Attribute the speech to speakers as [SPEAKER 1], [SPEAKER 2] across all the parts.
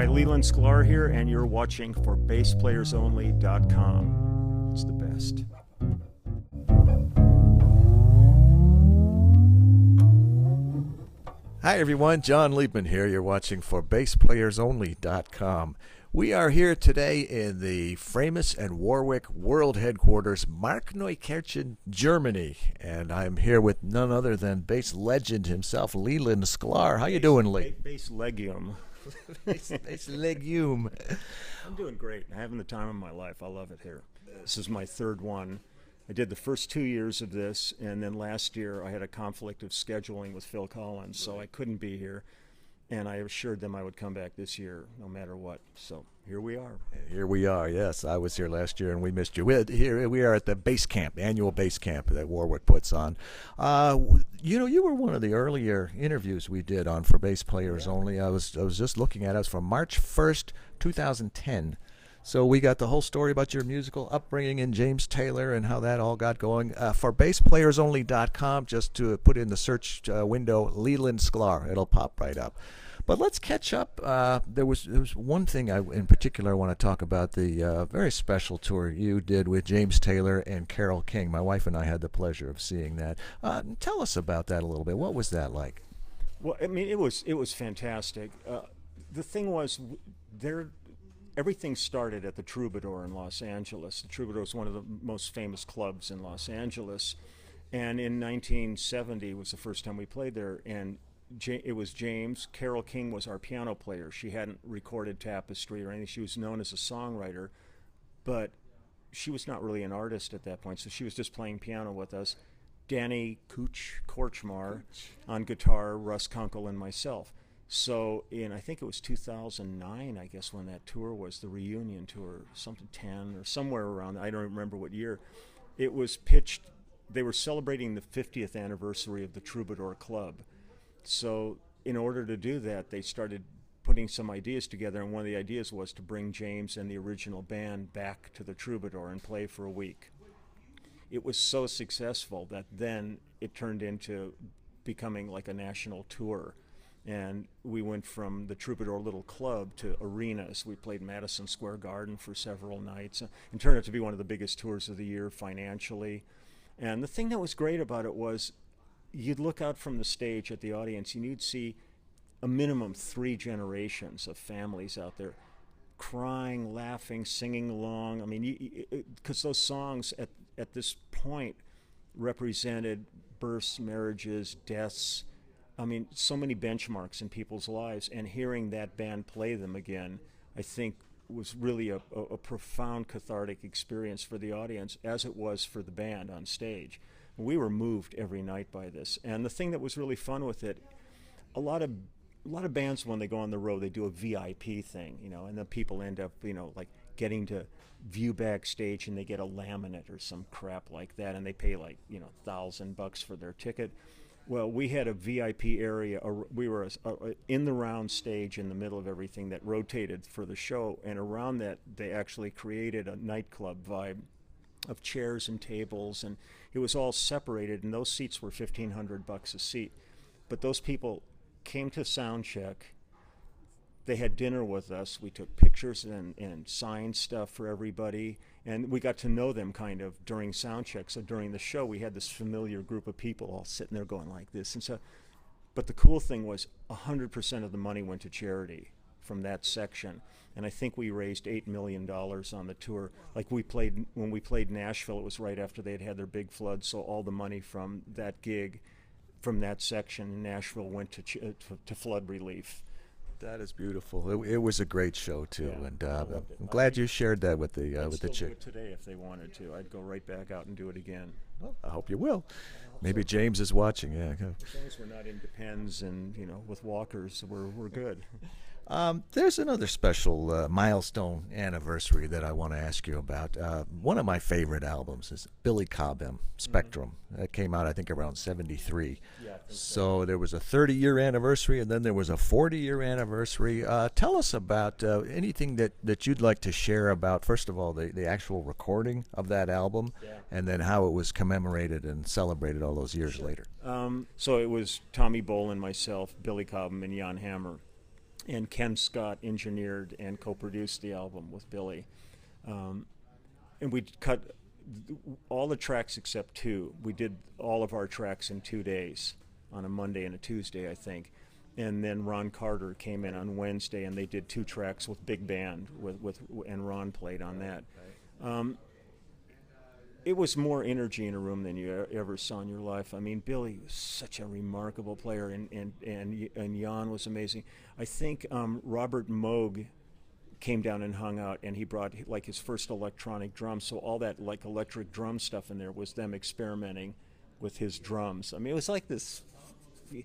[SPEAKER 1] Leland Sklar here, and you're watching for BassPlayersOnly.com. It's the best.
[SPEAKER 2] Hi everyone, Jon Liebman here. You're watching for BassPlayersOnly.com. We are here today in the famous and Warwick World Headquarters, Markneukirchen, Germany, and I'm here with none other than bass legend himself, Leland Sklar. How you doing, Lee?
[SPEAKER 1] Bass legume.
[SPEAKER 2] Bass legume.
[SPEAKER 1] I'm doing great. I'm having the time of my life. I love it here. This is my third one. I did the first 2 years of this, and then last year I had a conflict of scheduling with Phil Collins, so I couldn't be here. And I assured them I would come back this year, no matter what. So here we are.
[SPEAKER 2] Here we are. Yes, I was here last year, and we missed you. Here we are at the bass camp, annual bass camp that Warwick puts on. You were one of the earlier interviews we did on For Bass Players Only. I was just looking at it. It was from March 1st, 2010. So we got the whole story about your musical upbringing in James Taylor and how that all got going. For BassPlayersOnly.com, just to put in the search window, Leland Sklar. It'll pop right up. But let's catch up. There was one thing in particular I want to talk about, the very special tour you did with James Taylor and Carole King. My wife and I had the pleasure of seeing that. Tell us about that a little bit. What was that like?
[SPEAKER 1] Well, I mean, it was fantastic. The thing was, everything started at the Troubadour in Los Angeles. The Troubadour is one of the most famous clubs in Los Angeles. And in 1970 was the first time we played there. And it was James. Carole King was our piano player. She hadn't recorded Tapestry or anything. She was known as a songwriter, but she was not really an artist at that point, so she was just playing piano with us. Danny Korchmar on guitar, Russ Kunkel, and myself. So I think it was 2009, I guess, when that tour was, the reunion tour, something 10 or somewhere around, I don't remember what year. It was pitched, they were celebrating the 50th anniversary of the Troubadour Club. So in order to do that, they started putting some ideas together, and one of the ideas was to bring James and the original band back to the Troubadour and play for a week. It was so successful that then it turned into becoming like a national tour. And we went from the Troubadour Little Club to arenas. We played Madison Square Garden for several nights. It turned out to be one of the biggest tours of the year financially. And the thing that was great about it was you'd look out from the stage at the audience and you'd see a minimum 3 generations of families out there crying, laughing, singing along. I mean, because those songs at this point represented births, marriages, deaths. I mean, so many benchmarks in people's lives, and hearing that band play them again, I think, was really a profound cathartic experience for the audience, as it was for the band on stage. We were moved every night by this. And the thing that was really fun with it, a lot of bands, when they go on the road, they do a VIP thing, and the people end up, like getting to view backstage, and they get a laminate or some crap like that, and they pay like, $1,000 for their ticket. Well, we had a VIP area. We were in the round stage in the middle of everything that rotated for the show, and around that they actually created a nightclub vibe of chairs and tables, and it was all separated, and those seats were $1,500 a seat. But those people came to sound check. They had dinner with us. We took pictures and signed stuff for everybody, and we got to know them kind of during sound check. So during the show, we had this familiar group of people all sitting there going like this. And so, but the cool thing was 100% of the money went to charity from that section. And I think we raised $8 million on the tour. Like when we played Nashville, it was right after they had their big flood, so all the money from that gig, from that section in Nashville, went to flood relief.
[SPEAKER 2] That is beautiful. It was a great show too,
[SPEAKER 1] Yeah,
[SPEAKER 2] and
[SPEAKER 1] I'm
[SPEAKER 2] glad you shared that with the
[SPEAKER 1] I'd still
[SPEAKER 2] chick.
[SPEAKER 1] do it today if they wanted to. I'd go right back out and do it again.
[SPEAKER 2] Well, I hope you will. Maybe James is watching. Yeah.
[SPEAKER 1] As long as we're not in Depends and with walkers, we're good.
[SPEAKER 2] There's another special milestone anniversary that I want to ask you about. One of my favorite albums is Billy Cobham, Spectrum. That came out, I think, around 73.
[SPEAKER 1] Yeah, I think
[SPEAKER 2] so there was a 30-year anniversary, and then there was a 40-year anniversary. Tell us about anything that you'd like to share about, first of all, the actual recording of that album, and then how it was commemorated and celebrated all those years later.
[SPEAKER 1] So it was Tommy Bolin, myself, Billy Cobham, and Jan Hammer. and Ken Scott engineered and co-produced the album with Billy. And we cut all the tracks except 2. We did all of our tracks in 2 days, on a Monday and a Tuesday, I think. And then Ron Carter came in on Wednesday, and they did 2 tracks with big band, and Ron played on that. It was more energy in a room than you ever saw in your life. I mean, Billy was such a remarkable player, and Jan was amazing. I think Robert Moog came down and hung out, and he brought like his first electronic drums. So all that like electric drum stuff in there was them experimenting with his drums. I mean, it was like this. The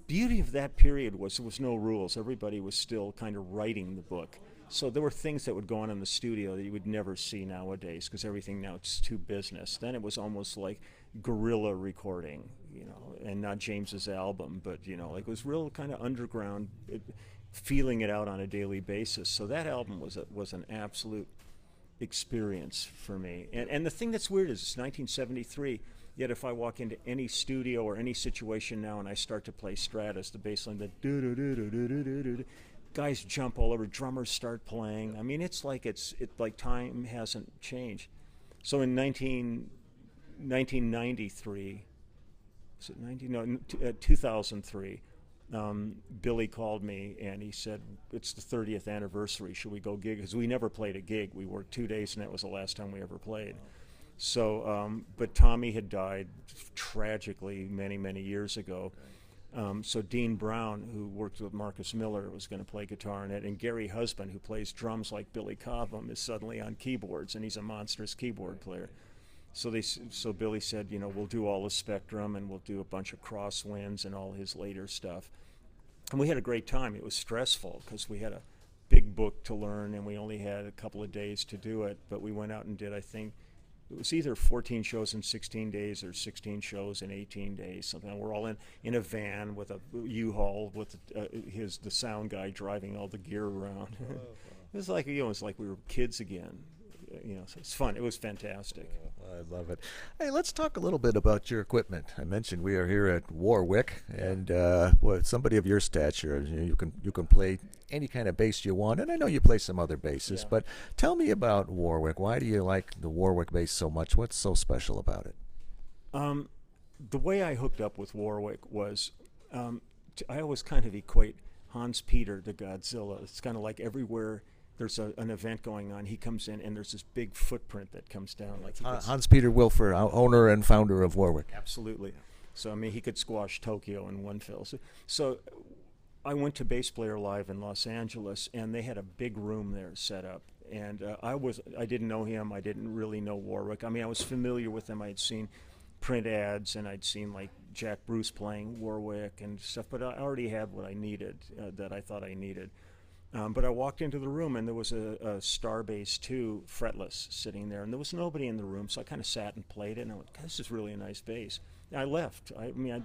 [SPEAKER 1] beauty of that period was there was no rules. Everybody was still kind of writing the book. So there were things that would go on in the studio that you would never see nowadays, because everything now it's too business. Then it was almost like guerrilla recording, you know, and not James's album, but, you know, like it was real kind of underground, feeling it out on a daily basis. So that album was an absolute experience for me. And the thing that's weird is it's 1973, yet if I walk into any studio or any situation now and I start to play Stratus, the bass line, the do-do-do-do-do-do-do-do, guys jump all over, drummers start playing. I mean, it's like time hasn't changed. So in 1993, was it 2003, Billy called me and he said, it's the 30th anniversary, should we go gig? Because we never played a gig. We worked 2 days and that was the last time we ever played. So, but Tommy had died tragically many, many years ago. So Dean Brown, who worked with Marcus Miller, was going to play guitar in it, and Gary Husband, who plays drums like Billy Cobham, is suddenly on keyboards, and he's a monstrous keyboard player. So Billy said, you know, we'll do all the Spectrum, and we'll do a bunch of Crosswinds and all his later stuff. And we had a great time. It was stressful because we had a big book to learn, and we only had a couple of days to do it. But we went out and did, I think, it was either 14 shows in 16 days or 16 shows in 18 days, something. And we're all in a van with a U-Haul with the sound guy driving all the gear around. It was like, you know, it was like we were kids again. You know, so it's fun. It was fantastic.
[SPEAKER 2] I love it. Hey, let's talk a little bit about your equipment. I mentioned we are here at Warwick, and somebody of your stature, you can play any kind of bass you want, and I know you play some other basses. Yeah. But tell me about Warwick. Why do you like the Warwick bass so much? What's so special about it?
[SPEAKER 1] The way I hooked up with Warwick was, I always kind of equate Hans Peter to Godzilla. It's kind of like everywhere there's an event going on, he comes in and there's this big footprint that comes down. Like
[SPEAKER 2] Hans Peter Wilfer, owner and founder of Warwick.
[SPEAKER 1] Absolutely. So I mean, he could squash Tokyo in one fell. So I went to Bass Player Live in Los Angeles, and they had a big room there set up. And I didn't know him. I didn't really know Warwick. I mean, I was familiar with him. I had seen print ads, and I'd seen like Jack Bruce playing Warwick and stuff. But I already had what I needed, that I thought I needed. But I walked into the room, and there was a Starbase 2 fretless sitting there, and there was nobody in the room, so I kind of sat and played it, and I went, this is really a nice bass. And I left. I mean, I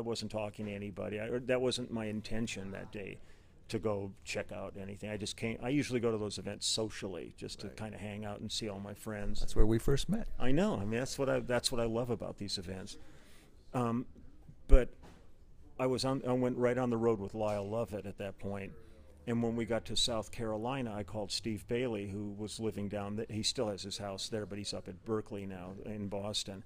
[SPEAKER 1] wasn't talking to anybody. That wasn't my intention that day, to go check out anything. I just came. I usually go to those events socially, just to kind of hang out and see all my friends.
[SPEAKER 2] That's where we first met.
[SPEAKER 1] I know. I mean, that's what I love about these events. But I went right on the road with Lyle Lovett at that point. And when we got to South Carolina, I called Steve Bailey, who was living down. He still has his house there, but he's up at Berkeley now in Boston.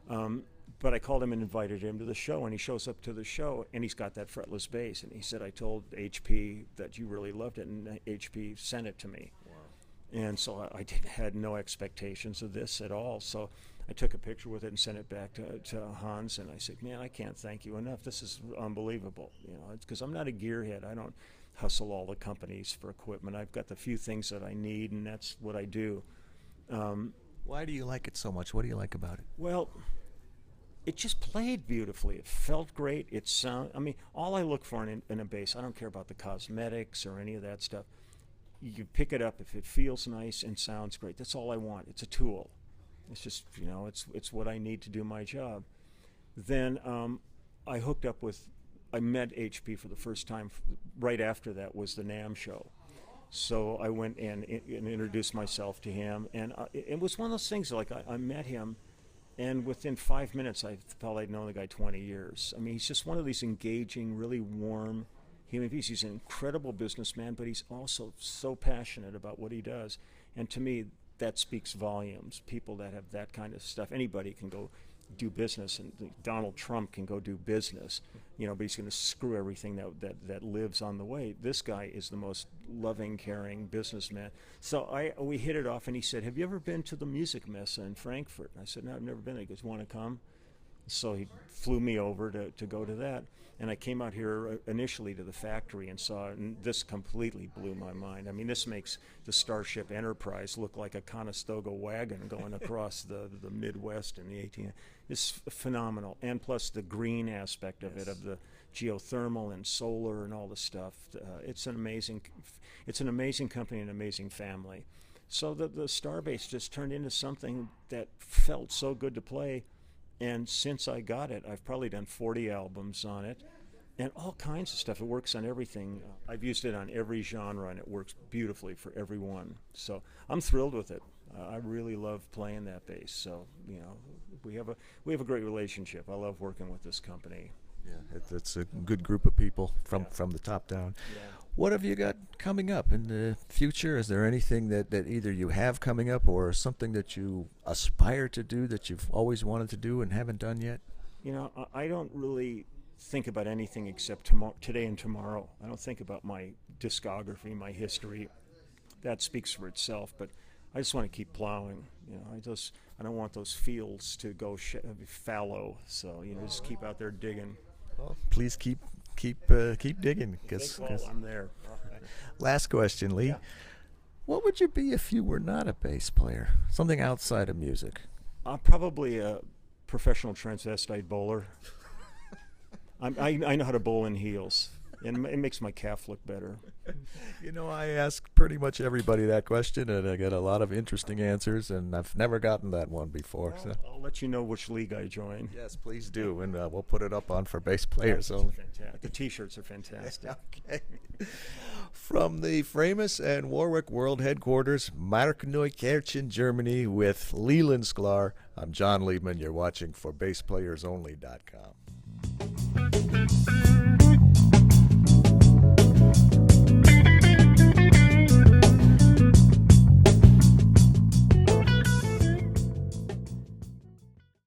[SPEAKER 1] But I called him and invited him to the show, and he shows up to the show, and he's got that fretless bass. And he said, I told HP that you really loved it, and HP sent it to me. Wow. And so I had no expectations of this at all. So I took a picture with it and sent it back to Hans, and I said, man, I can't thank you enough. This is unbelievable. You know, it's because I'm not a gearhead. I don't hustle all the companies for equipment. I've got the few things that I need, and that's what I do.
[SPEAKER 2] Why do you like it so much? What do you like about it?
[SPEAKER 1] Well, it just played beautifully. It felt great. It I mean, all I look for in a bass, I don't care about the cosmetics or any of that stuff. You pick it up if it feels nice and sounds great. That's all I want. It's a tool. It's just, you know, it's what I need to do my job. Then I hooked up with, I met HP for the first time. Right after that was the NAMM show. So I went and introduced myself to him. And it was one of those things, like I met him, and within 5 minutes I felt I'd known the guy 20 years. I mean, he's just one of these engaging, really warm human beings. He's an incredible businessman, but he's also so passionate about what he does. And to me, that speaks volumes. People that have that kind of stuff, anybody can go do business, and Donald Trump can go do business, but he's going to screw everything that lives on the way. This guy is the most loving, caring businessman. So we hit it off, and he said, "Have you ever been to the Music Messe in Frankfurt?" And I said, "No, I've never been." He goes, "Want to come?" So he flew me over to go to that. And I came out here initially to the factory and saw it, and this completely blew my mind. I mean, this makes the Starship Enterprise look like a Conestoga wagon going across the Midwest in the 1800s. It's phenomenal. And plus the green aspect of it, of the geothermal and solar and all the stuff. It's an amazing company and an amazing family. So the Starbase just turned into something that felt so good to play. And since I got it, I've probably done 40 albums on it and all kinds of stuff. It works on everything. I've used it on every genre, and it works beautifully for everyone. So I'm thrilled with it. I really love playing that bass. So, we have a great relationship. I love working with this company.
[SPEAKER 2] Yeah, it's a good group of people from the top down. Yeah. What have you got coming up in the future? Is there anything that either you have coming up or something that you aspire to do that you've always wanted to do and haven't done yet?
[SPEAKER 1] I don't really think about anything except today and tomorrow. I don't think about my discography, my history. That speaks for itself, but I just want to keep plowing. I don't want those fields to go fallow. So just keep out there digging.
[SPEAKER 2] Well, please keep digging, because
[SPEAKER 1] I'm there.
[SPEAKER 2] Last question, Lee.
[SPEAKER 1] Yeah.
[SPEAKER 2] What would you be if you were not a bass player? Something outside of music.
[SPEAKER 1] Probably a professional transvestite bowler. I know how to bowl in heels, and it makes my calf look better.
[SPEAKER 2] I ask pretty much everybody that question, and I get a lot of interesting answers, and I've never gotten that one before.
[SPEAKER 1] Well, I'll let you know which league I join.
[SPEAKER 2] Yes, please do, and we'll put it up on For Bass Players Only.
[SPEAKER 1] Fantastic. The T-shirts are fantastic.
[SPEAKER 2] Okay. From the famous and Warwick World Headquarters, Markneukirchen, Germany, with Leland Sklar, I'm Jon Liebman. You're watching ForBassPlayersOnly.com.